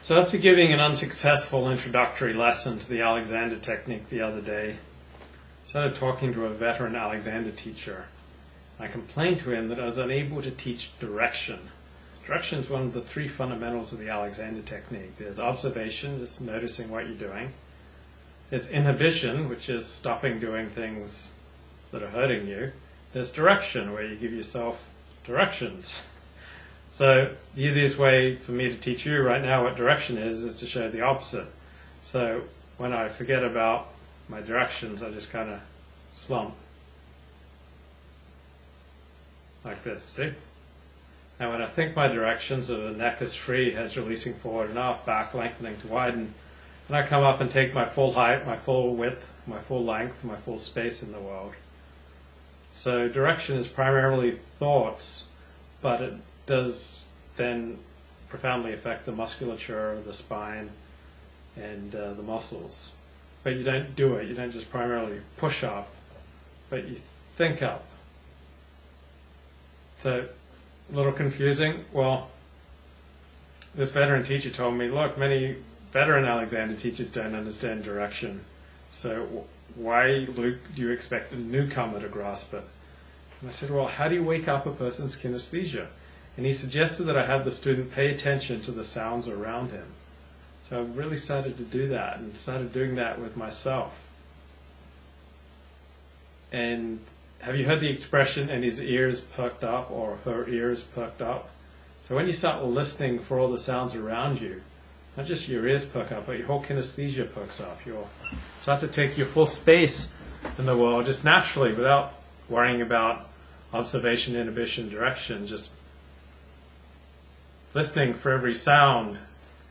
So after giving an unsuccessful introductory lesson to the Alexander technique the other day, I started talking to a veteran Alexander teacher. I complained to him that I was unable to teach direction. Direction is one of the three fundamentals of the Alexander technique. There's observation, just noticing what you're doing. There's inhibition, which is stopping doing things that are hurting you. There's direction, where you give yourself directions. So the easiest way for me to teach you right now what direction is to show the opposite. So when I forget about my directions, I just kind of slump. Like this, see? And when I think my directions, so the neck is free, head's releasing forward enough, back lengthening to widen, and I come up and take my full height, my full width, my full length, my full space in the world. So direction is primarily thoughts, but it does then profoundly affect the musculature, the spine, and the muscles. But you don't do it. You don't just primarily push up, but you think up. So, a little confusing. Well, this veteran teacher told me, look, many veteran Alexander teachers don't understand direction. So why, Luke, do you expect a newcomer to grasp it? And I said, well, how do you wake up a person's kinesthesia? And he suggested that I have the student pay attention to the sounds around him. So I really started to do that, and started doing that with myself. And have you heard the expression, and his ears perked up, or her ears perked up? So when you start listening for all the sounds around you, not just your ears perk up, but your whole kinesthesia perks up. You'll start to take your full space in the world just naturally, without worrying about observation, inhibition, direction, just listening for every sound,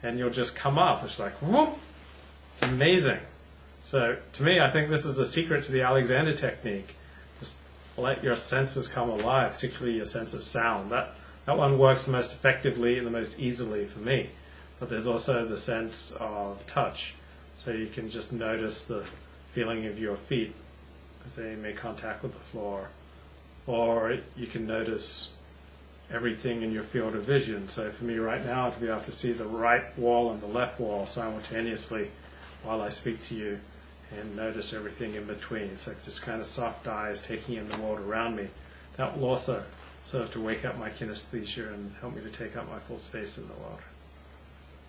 and you'll just come up. It's like, whoop! It's amazing. So to me, I think this is the secret to the Alexander technique. Just let your senses come alive, particularly your sense of sound. That one works the most effectively and the most easily for me. But there's also the sense of touch. So you can just notice the feeling of your feet as they make contact with the floor. Or you can notice everything in your field of vision. So for me right now, to be able to see the right wall and the left wall simultaneously while I speak to you, and notice everything in between. So just kind of soft eyes taking in the world around me. That will also serve to wake up my kinesthesia and help me to take up my full space in the world.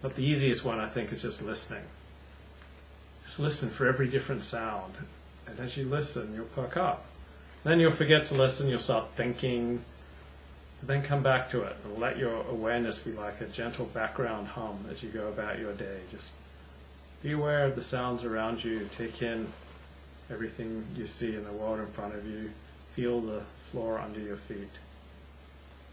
But the easiest one, I think, is just listening. Just listen for every different sound. And as you listen, you'll perk up. Then you'll forget to listen, you'll start thinking, and then come back to it and let your awareness be like a gentle background hum as you go about your day. Just be aware of the sounds around you. Take in everything you see in the world in front of you. Feel the floor under your feet.